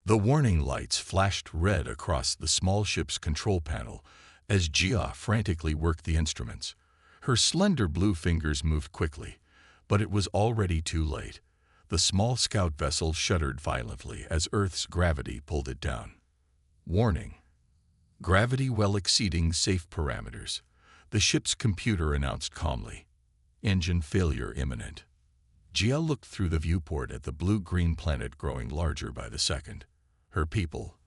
The warning lights flashed red across the small ship's control panel as Gia frantically worked the instruments. Her slender blue fingers moved quickly, but it was already too late. The small scout vessel shuddered violently as Earth's gravity pulled it down. Warning: gravity well exceeding safe parameters, the ship's computer announced calmly. Engine failure imminent. Gia looked through the viewport at the blue-green planet growing larger by the second. Her people,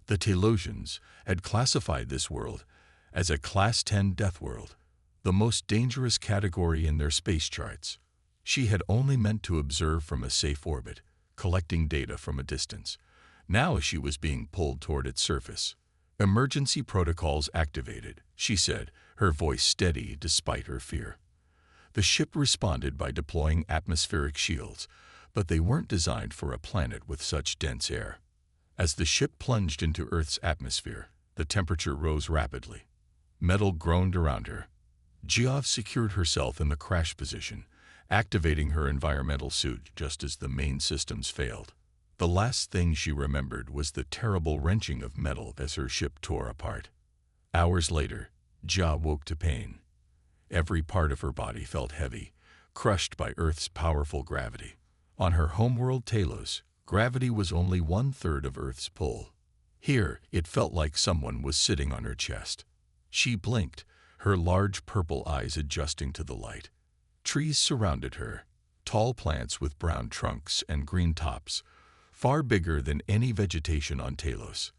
the Telosians, had classified this world as a Class 10 Deathworld, the most dangerous category in their space charts. She had only meant to observe from a safe orbit, collecting data from a distance. Now she was being pulled toward its surface. "Emergency protocols activated," she said, her voice steady despite her fear. The ship responded by deploying atmospheric shields, but they weren't designed for a planet with such dense air. As the ship plunged into Earth's atmosphere, the temperature rose rapidly. Metal groaned around her. Geoff secured herself in the crash position, activating her environmental suit just as the main systems failed. The last thing she remembered was the terrible wrenching of metal as her ship tore apart. Hours later, Gia woke to pain. Every part of her body felt heavy, crushed by Earth's powerful gravity. On her homeworld Talos, gravity was only 1/3 of Earth's pull. Here, it felt like someone was sitting on her chest. She blinked, her large purple eyes adjusting to the light. Trees surrounded her, tall plants with brown trunks and green tops, far bigger than any vegetation on Talos.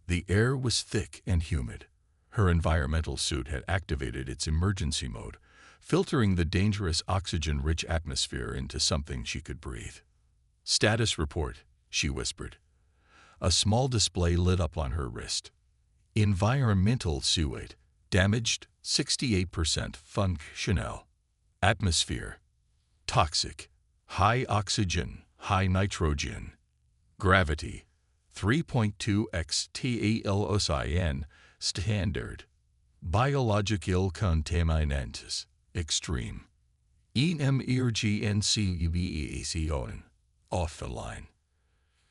The air was thick and humid. Her environmental suit had activated its emergency mode, filtering the dangerous oxygen-rich atmosphere into something she could breathe. "Status report," she whispered. A small display lit up on her wrist. Environmental suit damaged, 68% functional. Atmosphere: toxic, high oxygen, high nitrogen. Gravity: 3.2x TELOSIN standard. Biological contaminants extreme. EMERGENCEBEACON offline.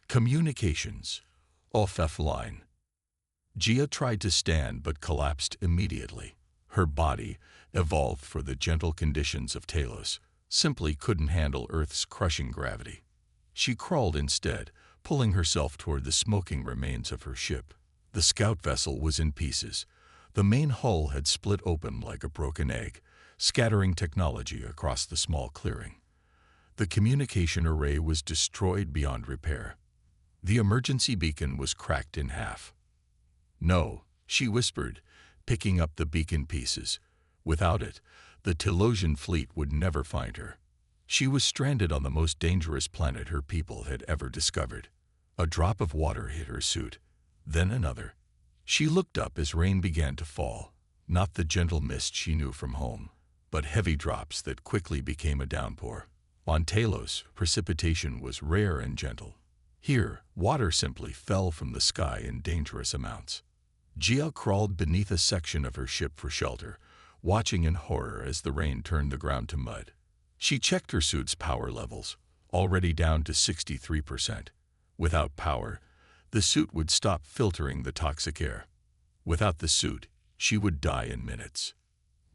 Communications offline. Gia tried to stand but collapsed immediately. Her body, evolved for the gentle conditions of Talos, simply couldn't handle Earth's crushing gravity. She crawled instead, pulling herself toward the smoking remains of her ship. The scout vessel was in pieces. The main hull had split open like a broken egg, scattering technology across the small clearing. The communication array was destroyed beyond repair. The emergency beacon was cracked in half. "No," she whispered, picking up the beacon pieces. Without it, the Telosian fleet would never find her. She was stranded on the most dangerous planet her people had ever discovered. A drop of water hit her suit, then another. She looked up as rain began to fall, not the gentle mist she knew from home, but heavy drops that quickly became a downpour. On Talos, precipitation was rare and gentle. Here, water simply fell from the sky in dangerous amounts. Gia crawled beneath a section of her ship for shelter, watching in horror as the rain turned the ground to mud. She checked her suit's power levels, already down to 63%. Without power, the suit would stop filtering the toxic air. Without the suit, she would die in minutes.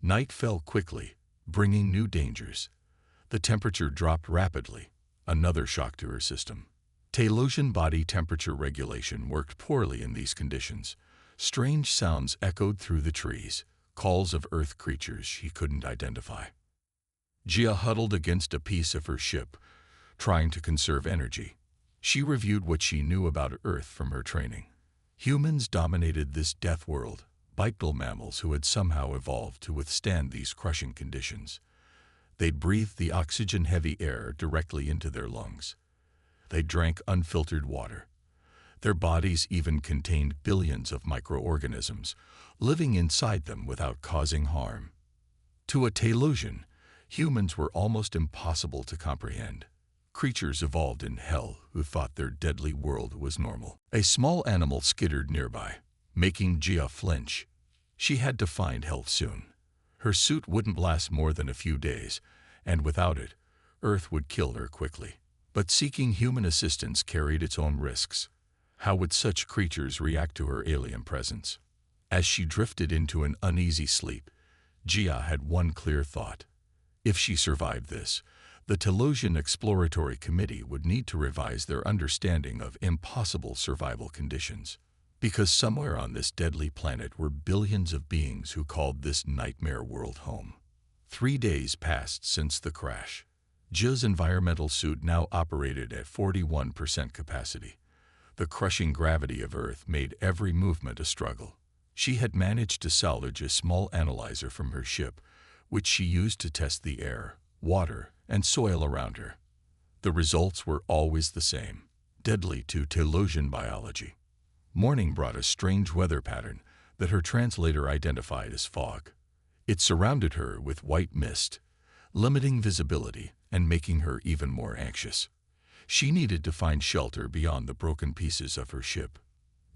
Night fell quickly, bringing new dangers. The temperature dropped rapidly, another shock to her system. Telosian body temperature regulation worked poorly in these conditions. Strange sounds echoed through the trees, calls of Earth creatures she couldn't identify. Gia huddled against a piece of her ship, trying to conserve energy. She reviewed what she knew about Earth from her training. Humans dominated this death world, bipedal mammals who had somehow evolved to withstand these crushing conditions. They'd breathed the oxygen-heavy air directly into their lungs. They drank unfiltered water. Their bodies even contained billions of microorganisms, living inside them without causing harm. To a Telosian, humans were almost impossible to comprehend. Creatures evolved in hell who thought their deadly world was normal. A small animal skittered nearby, making Gia flinch. She had to find help soon. Her suit wouldn't last more than a few days, and without it, Earth would kill her quickly. But seeking human assistance carried its own risks. How would such creatures react to her alien presence? As she drifted into an uneasy sleep, Jia had one clear thought. If she survived this, the Telosian Exploratory Committee would need to revise their understanding of impossible survival conditions. Because somewhere on this deadly planet were billions of beings who called this nightmare world home. 3 days passed since the crash. Jia's environmental suit now operated at 41% capacity. The crushing gravity of Earth made every movement a struggle. She had managed to salvage a small analyzer from her ship, which she used to test the air, water, and soil around her. The results were always the same: deadly to Telosian biology. Morning brought a strange weather pattern that her translator identified as fog. It surrounded her with white mist, limiting visibility and making her even more anxious. She needed to find shelter beyond the broken pieces of her ship.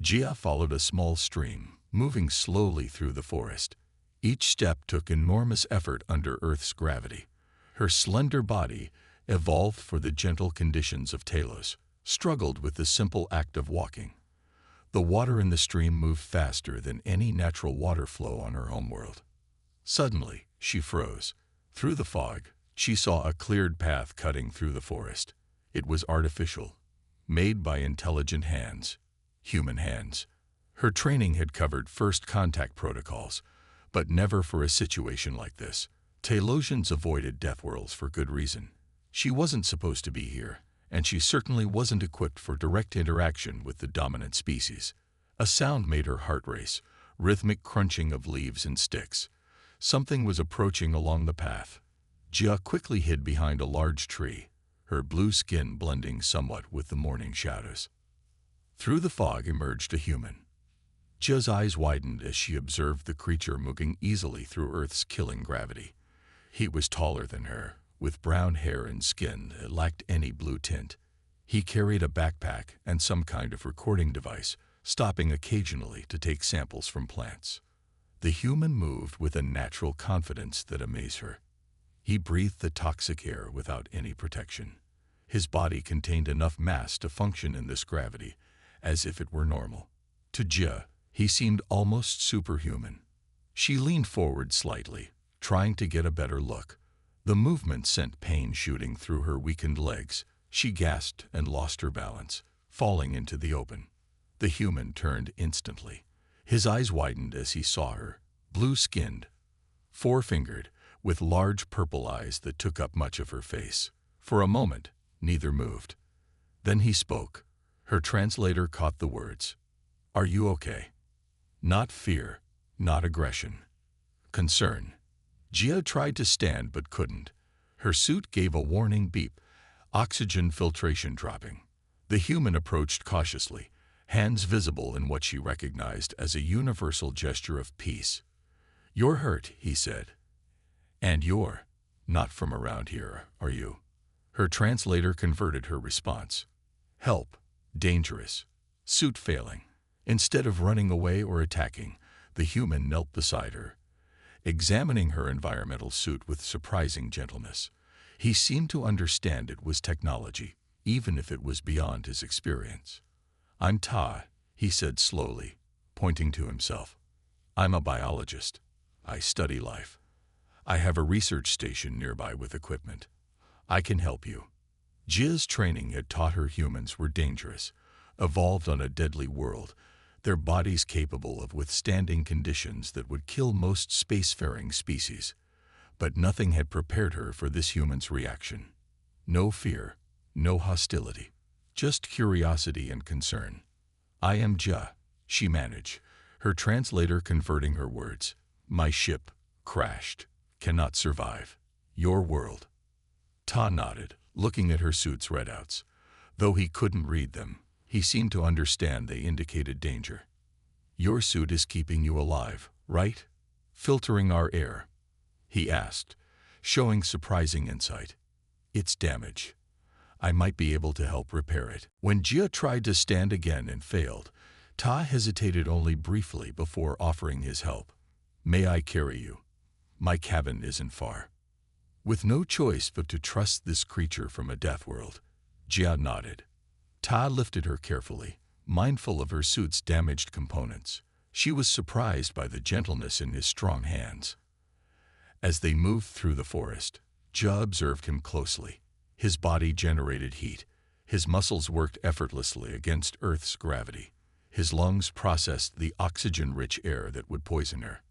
Jia followed a small stream, moving slowly through the forest. Each step took enormous effort under Earth's gravity. Her slender body, evolved for the gentle conditions of Telos, struggled with the simple act of walking. The water in the stream moved faster than any natural water flow on her homeworld. Suddenly, she froze. Through the fog, she saw a cleared path cutting through the forest. It was artificial, made by intelligent hands, human hands. Her training had covered first contact protocols, but never for a situation like this. Telosians avoided Deathworlds for good reason. She wasn't supposed to be here, and she certainly wasn't equipped for direct interaction with the dominant species. A sound made her heart race, rhythmic crunching of leaves and sticks. Something was approaching along the path. Jia quickly hid behind a large tree, her blue skin blending somewhat with the morning shadows. Through the fog emerged a human. Jia's eyes widened as she observed the creature moving easily through Earth's killing gravity. He was taller than her, with brown hair and skin that lacked any blue tint. He carried a backpack and some kind of recording device, stopping occasionally to take samples from plants. The human moved with a natural confidence that amazed her. He breathed the toxic air without any protection. His body contained enough mass to function in this gravity, as if it were normal. To Jia, he seemed almost superhuman. She leaned forward slightly, trying to get a better look. The movement sent pain shooting through her weakened legs. She gasped and lost her balance, falling into the open. The human turned instantly. His eyes widened as he saw her, blue-skinned, four-fingered, with large purple eyes that took up much of her face. For a moment, neither moved. Then he spoke. Her translator caught the words. "Are you okay?" Not fear, not aggression. Concern. Jia tried to stand but couldn't. Her suit gave a warning beep, oxygen filtration dropping. The human approached cautiously, hands visible in what she recognized as a universal gesture of peace. "You're hurt," he said. "And you're not from around here, are you?" Her translator converted her response. "Help. Dangerous. Suit failing." Instead of running away or attacking, the human knelt beside her, examining her environmental suit with surprising gentleness. He seemed to understand it was technology, even if it was beyond his experience. "I'm Ta," he said slowly, pointing to himself. "I'm a biologist. I study life. I have a research station nearby with equipment. I can help you." Jia's training had taught her humans were dangerous, evolved on a deadly world, their bodies capable of withstanding conditions that would kill most spacefaring species. But nothing had prepared her for this human's reaction. No fear, no hostility, just curiosity and concern. "I am Jia," she managed, her translator converting her words. "My ship crashed. Cannot survive. Your world." Ta nodded, looking at her suit's readouts. Though he couldn't read them, he seemed to understand they indicated danger. "Your suit is keeping you alive, right? Filtering our air?" he asked, showing surprising insight. "It's damaged. I might be able to help repair it." When Jia tried to stand again and failed, Ta hesitated only briefly before offering his help. "May I carry you? My cabin isn't far." With no choice but to trust this creature from a death world, Jia nodded. Ta lifted her carefully, mindful of her suit's damaged components. She was surprised by the gentleness in his strong hands. As they moved through the forest, Jia observed him closely. His body generated heat. His muscles worked effortlessly against Earth's gravity. His lungs processed the oxygen-rich air that would poison her.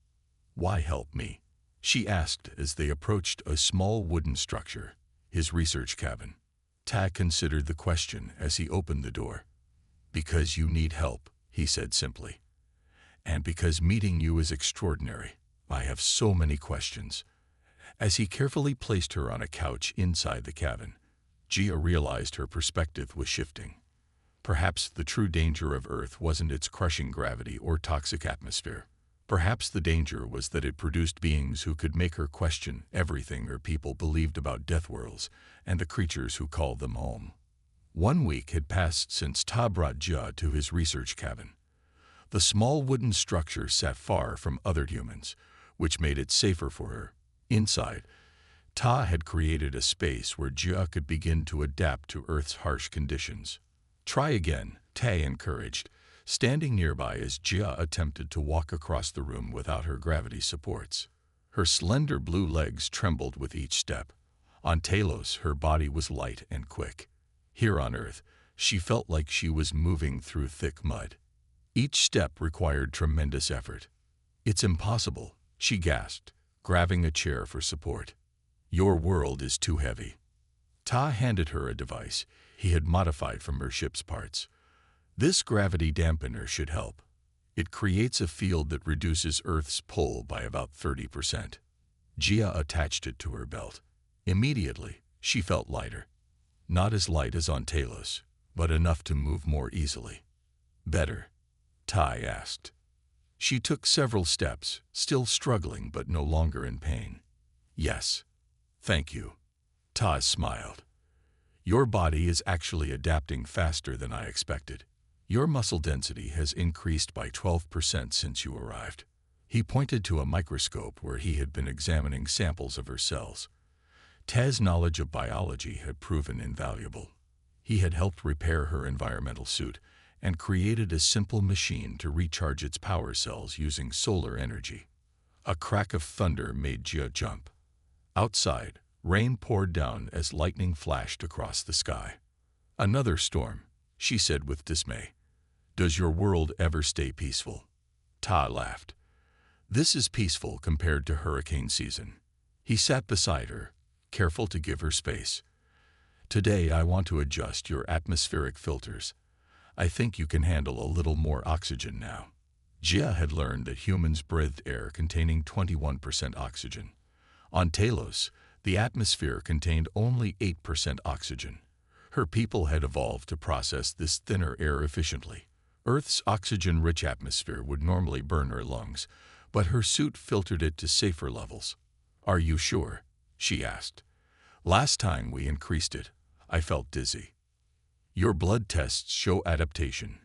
"Why help me?" she asked as they approached a small wooden structure, his research cabin. Ta considered the question as he opened the door. "Because you need help," he said simply. "And because meeting you is extraordinary. I have so many questions." As he carefully placed her on a couch inside the cabin, Jia realized her perspective was shifting. Perhaps the true danger of Earth wasn't its crushing gravity or toxic atmosphere. Perhaps the danger was that it produced beings who could make her question everything her people believed about Deathworlds and the creatures who called them home. 1 week had passed since Ta brought Jia to his research cabin. The small wooden structure sat far from other humans, which made it safer for her. Inside, Ta had created a space where Jia could begin to adapt to Earth's harsh conditions. "Try again," Ta encouraged, standing nearby as Jia attempted to walk across the room without her gravity supports. Her slender blue legs trembled with each step. On Talos, her body was light and quick. Here on Earth, she felt like she was moving through thick mud. Each step required tremendous effort. "It's impossible," she gasped, grabbing a chair for support. "Your world is too heavy." Ta handed her a device he had modified from her ship's parts. "This gravity dampener should help. It creates a field that reduces Earth's pull by about 30%. Jia attached it to her belt. Immediately, she felt lighter. Not as light as on Talos, but enough to move more easily. "Better?" Ta asked. She took several steps, still struggling but no longer in pain. "Yes. Thank you." Ta smiled. "Your body is actually adapting faster than I expected. Your muscle density has increased by 12% since you arrived." He pointed to a microscope where he had been examining samples of her cells. Ta's knowledge of biology had proven invaluable. He had helped repair her environmental suit and created a simple machine to recharge its power cells using solar energy. A crack of thunder made Jia jump. Outside, rain poured down as lightning flashed across the sky. "Another storm," she said with dismay. "Does your world ever stay peaceful?" Ta laughed. "This is peaceful compared to hurricane season." He sat beside her, careful to give her space. "Today I want to adjust your atmospheric filters. I think you can handle a little more oxygen now." Jia had learned that humans breathed air containing 21% oxygen. On Talos, the atmosphere contained only 8% oxygen. Her people had evolved to process this thinner air efficiently. Earth's oxygen-rich atmosphere would normally burn her lungs, but her suit filtered it to safer levels. "Are you sure?" she asked. "Last time we increased it, I felt dizzy." "Your blood tests show adaptation.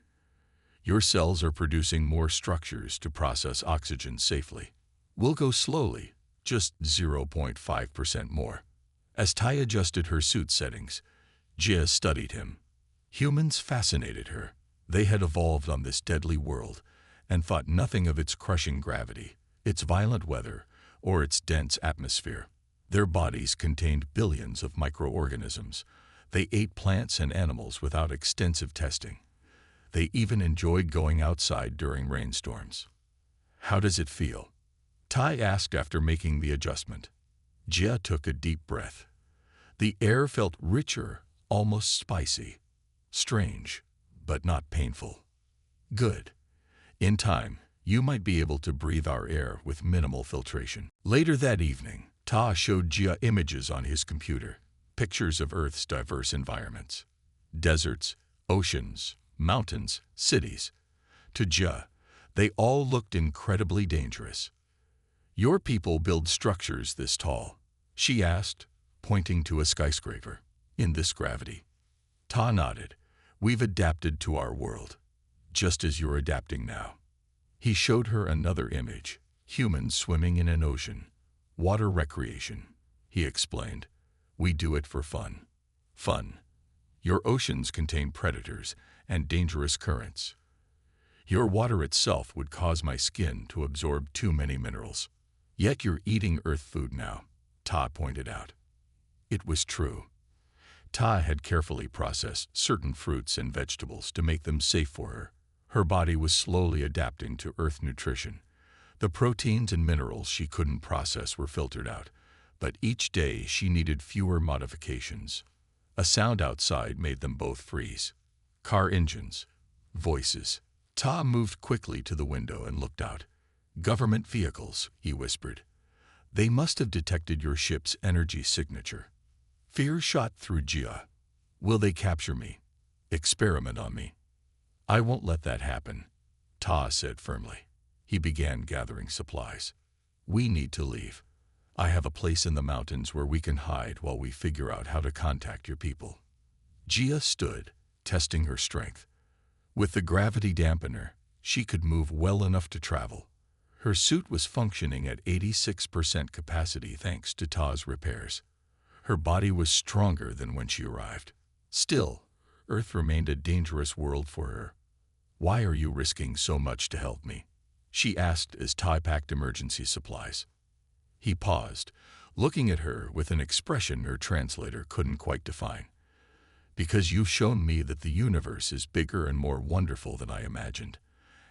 Your cells are producing more structures to process oxygen safely. We'll go slowly, just 0.5% more." As Tai adjusted her suit settings, Jia studied him. Humans fascinated her. They had evolved on this deadly world and thought nothing of its crushing gravity, its violent weather, or its dense atmosphere. Their bodies contained billions of microorganisms. They ate plants and animals without extensive testing. They even enjoyed going outside during rainstorms. "How does it feel?" Tai asked after making the adjustment. Jia took a deep breath. The air felt richer, almost spicy. Strange, but not painful. "Good. In time, you might be able to breathe our air with minimal filtration." Later that evening, Ta showed Jia images on his computer, pictures of Earth's diverse environments. Deserts, oceans, mountains, cities. To Jia, they all looked incredibly dangerous. "Your people build structures this tall?" she asked, pointing to a skyscraper. "In this gravity?" Ta nodded. "We've adapted to our world, just as you're adapting now." He showed her another image, humans swimming in an ocean. "Water recreation," he explained. "We do it for fun." "Fun? Your oceans contain predators, and dangerous currents. Your water itself would cause my skin to absorb too many minerals. Yet you're eating earth food now, Ta pointed out. It was true. Ta had carefully processed certain fruits and vegetables to make them safe for her. Her body was slowly adapting to earth nutrition. The proteins and minerals she couldn't process were filtered out, but each day she needed fewer modifications. A sound outside made them both freeze. Car engines, voices. Ta moved quickly to the window and looked out. Government vehicles, he whispered. They must have detected your ship's energy signature. Fear shot through Jia. Will they capture me? Experiment on me? I won't let that happen, Ta said firmly. He began gathering supplies. We need to leave. I have a place in the mountains where we can hide while we figure out how to contact your people. Jia stood, testing her strength. With the gravity dampener, she could move well enough to travel. Her suit was functioning at 86% capacity thanks to Ta's repairs. Her body was stronger than when she arrived. Still, Earth remained a dangerous world for her. Why are you risking so much to help me? She asked as Ta packed emergency supplies. He paused, looking at her with an expression her translator couldn't quite define. Because you've shown me that the universe is bigger and more wonderful than I imagined.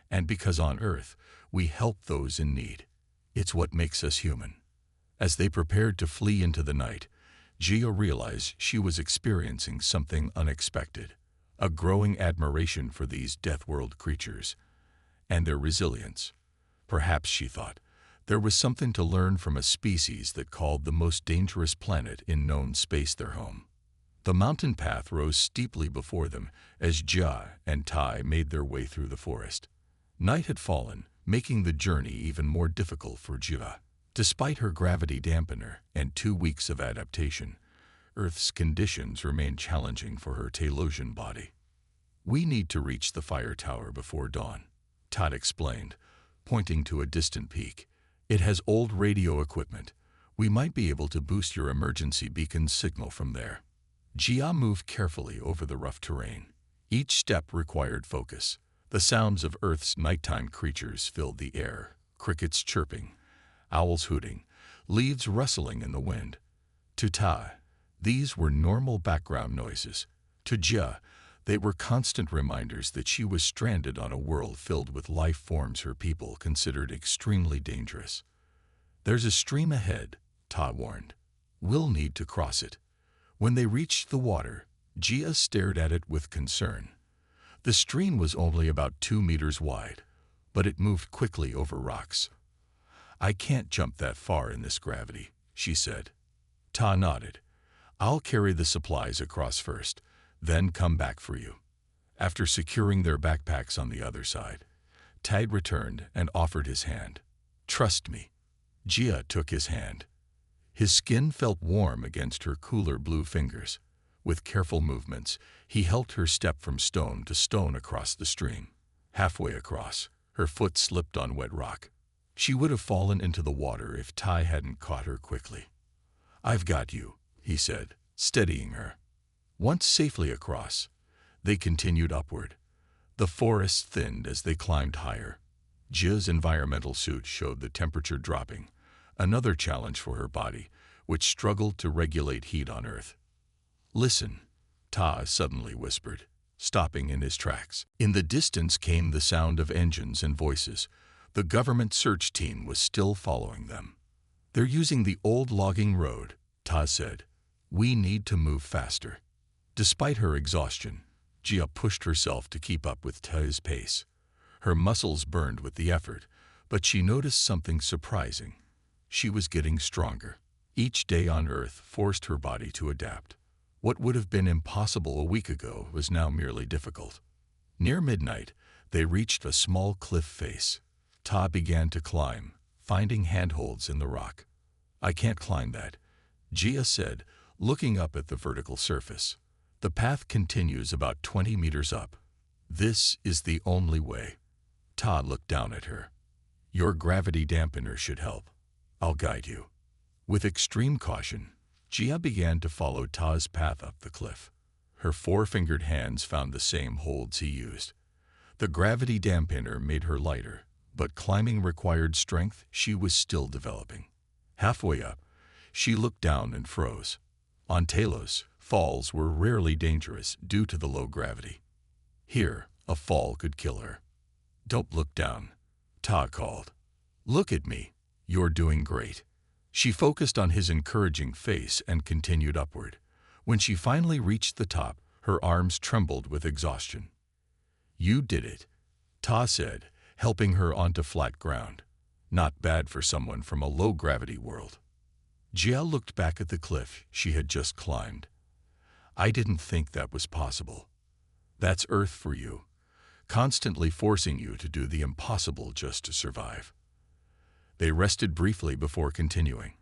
And because on Earth, we help those in need. It's what makes us human. As they prepared to flee into the night, Jia realized she was experiencing something unexpected, a growing admiration for these Deathworld creatures and their resilience. Perhaps, she thought, there was something to learn from a species that called the most dangerous planet in known space their home. The mountain path rose steeply before them as Jia and Tai made their way through the forest. Night had fallen, making the journey even more difficult for Jia. Despite her gravity dampener and 2 weeks of adaptation, Earth's conditions remained challenging for her Telosian body. We need to reach the fire tower before dawn, Todd explained, pointing to a distant peak. It has old radio equipment. We might be able to boost your emergency beacon signal from there. Jia moved carefully over the rough terrain. Each step required focus. The sounds of Earth's nighttime creatures filled the air, crickets chirping, owls hooting, leaves rustling in the wind. To Ta, these were normal background noises. To Jia, they were constant reminders that she was stranded on a world filled with life forms her people considered extremely dangerous. There's a stream ahead, Ta warned. We'll need to cross it. When they reached the water, Jia stared at it with concern. The stream was only about 2 meters wide, but it moved quickly over rocks. I can't jump that far in this gravity, she said. Ta nodded. I'll carry the supplies across first, then come back for you. After securing their backpacks on the other side, Tag returned and offered his hand. Trust me. Jia took his hand. His skin felt warm against her cooler blue fingers. With careful movements, he helped her step from stone to stone across the stream. Halfway across, her foot slipped on wet rock. She would have fallen into the water if Tai hadn't caught her quickly. I've got you, he said, steadying her. Once safely across, they continued upward. The forest thinned as they climbed higher. Jia's environmental suit showed the temperature dropping, another challenge for her body, which struggled to regulate heat on Earth. Listen, Ta suddenly whispered, stopping in his tracks. In the distance came the sound of engines and voices. The government search team was still following them. They're using the old logging road, Ta said. We need to move faster. Despite her exhaustion, Jia pushed herself to keep up with Ta's pace. Her muscles burned with the effort, but she noticed something surprising. She was getting stronger. Each day on Earth forced her body to adapt. What would have been impossible a week ago was now merely difficult. Near midnight, they reached a small cliff face. Ta began to climb, finding handholds in the rock. I can't climb that, Jia said, looking up at the vertical surface. The path continues about 20 meters up. This is the only way. Ta looked down at her. Your gravity dampener should help. I'll guide you. With extreme caution, Jia began to follow Ta's path up the cliff. Her four-fingered hands found the same holds he used. The gravity dampener made her lighter, but climbing required strength she was still developing. Halfway up, she looked down and froze. On Talos, falls were rarely dangerous due to the low gravity. Here, a fall could kill her. "Don't look down," Ta called. "Look at me. You're doing great." She focused on his encouraging face and continued upward. When she finally reached the top, her arms trembled with exhaustion. "You did it," Ta said, helping her onto flat ground. Not bad for someone from a low-gravity world. Jia looked back at the cliff she had just climbed. "I didn't think that was possible. That's Earth for you, constantly forcing you to do the impossible just to survive." They rested briefly before continuing.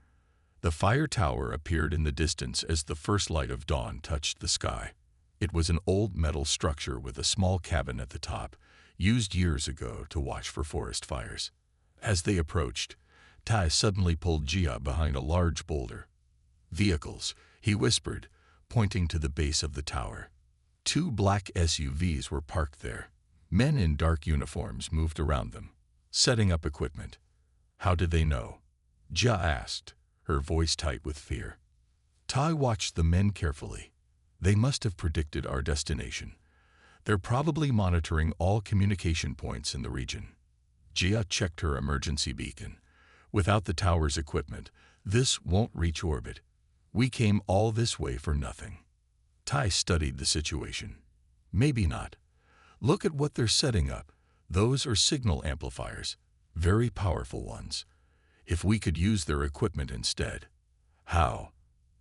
The fire tower appeared in the distance as the first light of dawn touched the sky. It was an old metal structure with a small cabin at the top, used years ago to watch for forest fires. As they approached, Tai suddenly pulled Jia behind a large boulder. "Vehicles," he whispered, pointing to the base of the tower. Two black SUVs were parked there. Men in dark uniforms moved around them, setting up equipment. "How did they know?" Jia asked, her voice tight with fear. Tai watched the men carefully. "They must have predicted our destination. They're probably monitoring all communication points in the region." Jia checked her emergency beacon. "Without the tower's equipment, this won't reach orbit. We came all this way for nothing." Tai studied the situation. "Maybe not. Look at what they're setting up. Those are signal amplifiers, very powerful ones. If we could use their equipment instead." "How?"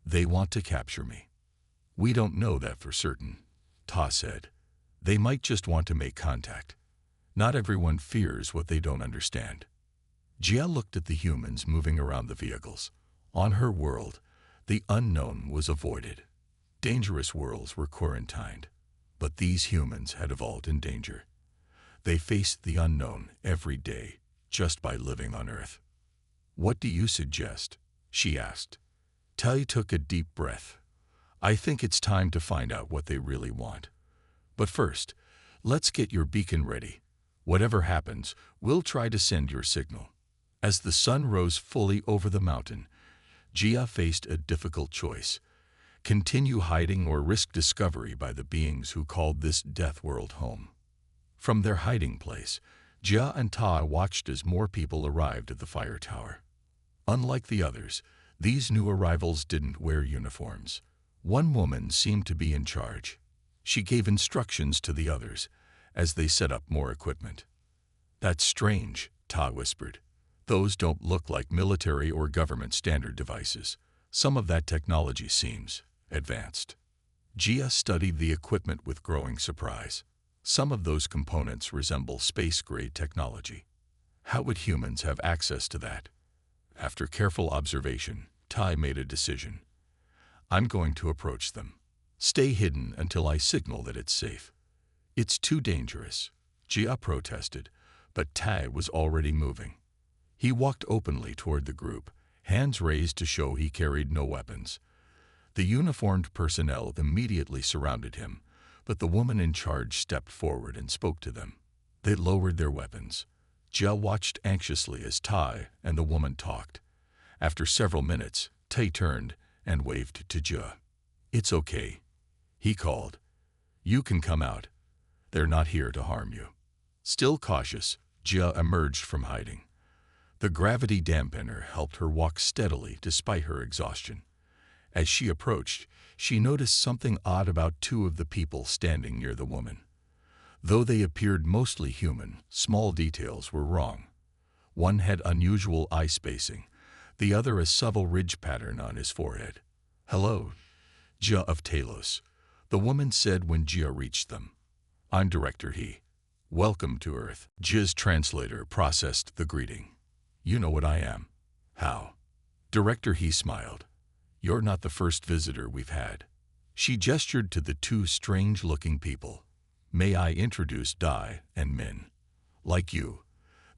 "They want to capture me." "We don't know that for certain," Ta said. "They might just want to make contact. Not everyone fears what they don't understand." Jia looked at the humans moving around the vehicles. On her world, the unknown was avoided. Dangerous worlds were quarantined, but these humans had evolved in danger. They faced the unknown every day just by living on Earth. "What do you suggest?" she asked. Tai took a deep breath. "I think it's time to find out what they really want. But first, let's get your beacon ready. Whatever happens, we'll try to send your signal." As the sun rose fully over the mountain, Jia faced a difficult choice: continue hiding or risk discovery by the beings who called this Deathworld home. From their hiding place, Jia and Ta watched as more people arrived at the fire tower. Unlike the others, these new arrivals didn't wear uniforms. One woman seemed to be in charge. She gave instructions to the others as they set up more equipment. "That's strange," Ta whispered. "Those don't look like military or government standard devices. Some of that technology seems advanced." Jia studied the equipment with growing surprise. Some of those components resemble space-grade technology. How would humans have access to that? After careful observation, Tai made a decision. "I'm going to approach them. Stay hidden until I signal that it's safe." "It's too dangerous," Jia protested, but Tai was already moving. He walked openly toward the group, hands raised to show he carried no weapons. The uniformed personnel immediately surrounded him, but the woman in charge stepped forward and spoke to them. They lowered their weapons. Jia watched anxiously as Tai and the woman talked. After several minutes, Tai turned and waved to Jia. "It's okay," he called. "You can come out. They're not here to harm you." Still cautious, Jia emerged from hiding. The gravity dampener helped her walk steadily despite her exhaustion. As she approached, she noticed something odd about two of the people standing near the woman. Though they appeared mostly human, small details were wrong. One had unusual eye spacing, the other a subtle ridge pattern on his forehead. "Hello, Jia of Talos," the woman said when Jia reached them. "I'm Director He. Welcome to Earth." Jia's translator processed the greeting. "You know what I am." "How?" Director He smiled. "You're not the first visitor we've had." She gestured to the two strange-looking people. "May I introduce Dai and Min? Like you,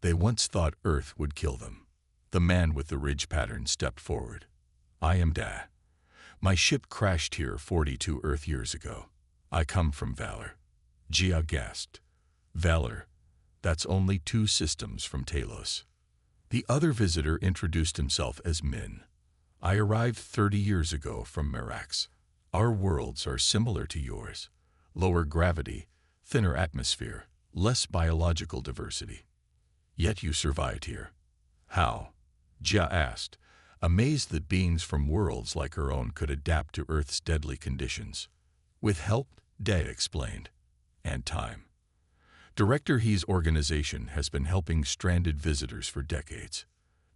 they once thought Earth would kill them." The man with the ridge pattern stepped forward. "I am Da. My ship crashed here 42 Earth years ago. I come from Valor. Gia gasped. Valor? That's only 2 systems from Talos. The other visitor introduced himself as Min. I arrived 30 years ago from Merax. Our worlds are similar to yours. Lower gravity, thinner atmosphere, less biological diversity. Yet you survived here. How? Jia asked, amazed that beings from worlds like her own could adapt to Earth's deadly conditions. With help, Dad explained. And time. Director He's organization has been helping stranded visitors for decades.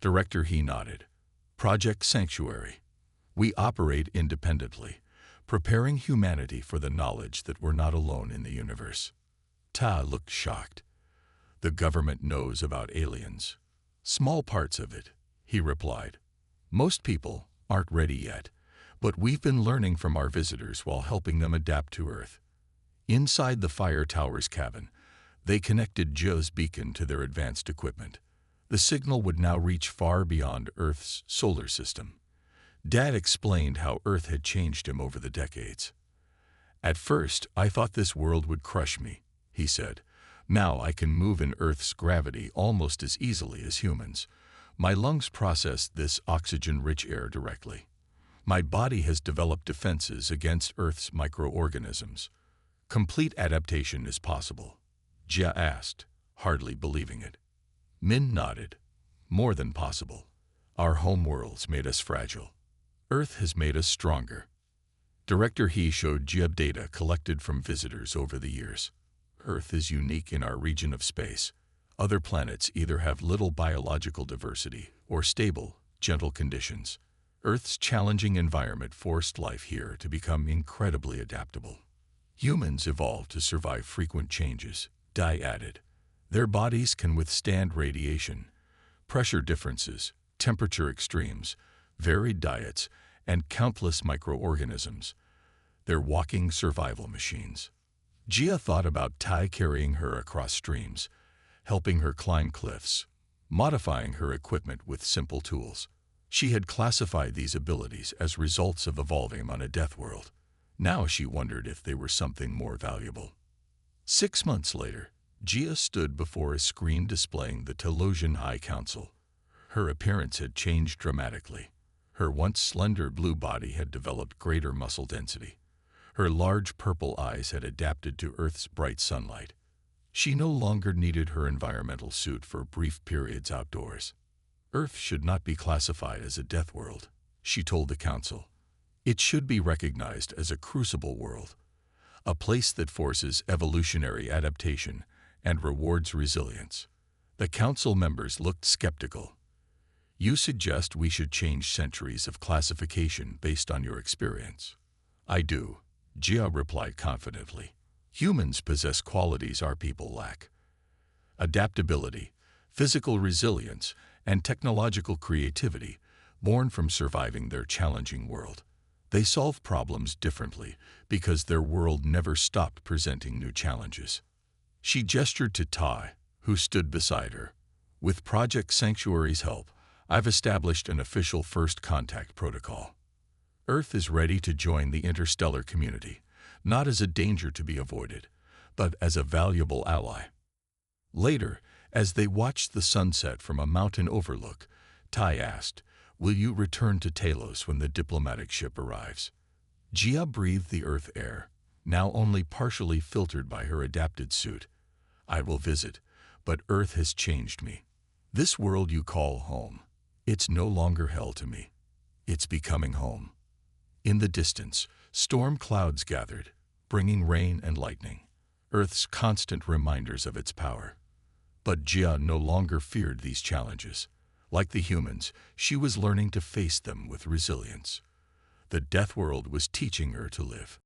Director He nodded. Project Sanctuary. We operate independently, preparing humanity for the knowledge that we're not alone in the universe. Ta looked shocked. The government knows about aliens. Small parts of it, he replied. Most people aren't ready yet, but we've been learning from our visitors while helping them adapt to Earth. Inside the Fire Tower's cabin, they connected Joe's beacon to their advanced equipment. The signal would now reach far beyond Earth's solar system. Dad explained how Earth had changed him over the decades. At first, I thought this world would crush me, he said. Now I can move in Earth's gravity almost as easily as humans. My lungs process this oxygen-rich air directly. My body has developed defenses against Earth's microorganisms. Complete adaptation is possible. Jia asked, hardly believing it. Min nodded. More than possible. Our home worlds made us fragile. Earth has made us stronger. Director He showed Jia data collected from visitors over the years. Earth is unique in our region of space. Other planets either have little biological diversity or stable, gentle conditions. Earth's challenging environment forced life here to become incredibly adaptable. Humans evolved to survive frequent changes, Dai added. Their bodies can withstand radiation, pressure differences, temperature extremes, varied diets, and countless microorganisms. They're walking survival machines. Jia thought about Tai carrying her across streams, helping her climb cliffs, modifying her equipment with simple tools. She had classified these abilities as results of evolving on a Deathworld. Now she wondered if they were something more valuable. 6 months later, Jia stood before a screen displaying the Telosian High Council. Her appearance had changed dramatically. Her once slender blue body had developed greater muscle density. Her large purple eyes had adapted to Earth's bright sunlight. She no longer needed her environmental suit for brief periods outdoors. Earth should not be classified as a death world, she told the council. It should be recognized as a crucible world, a place that forces evolutionary adaptation and rewards resilience. The council members looked skeptical. You suggest we should change centuries of classification based on your experience? I do, Jia replied confidently. Humans possess qualities our people lack. Adaptability, physical resilience, and technological creativity, born from surviving their challenging world. They solve problems differently because their world never stopped presenting new challenges. She gestured to Tai, who stood beside her. With Project Sanctuary's help, I've established an official first contact protocol. Earth is ready to join the interstellar community, not as a danger to be avoided, but as a valuable ally. Later, as they watched the sunset from a mountain overlook, Tai asked, "Will you return to Talos when the diplomatic ship arrives?" Jia breathed the Earth air, now only partially filtered by her adapted suit. "I will visit, but Earth has changed me. This world you call home, it's no longer hell to me. It's becoming home." In the distance, storm clouds gathered, bringing rain and lightning, Earth's constant reminders of its power. But Jia no longer feared these challenges. Like the humans, she was learning to face them with resilience. The Deathworld was teaching her to live.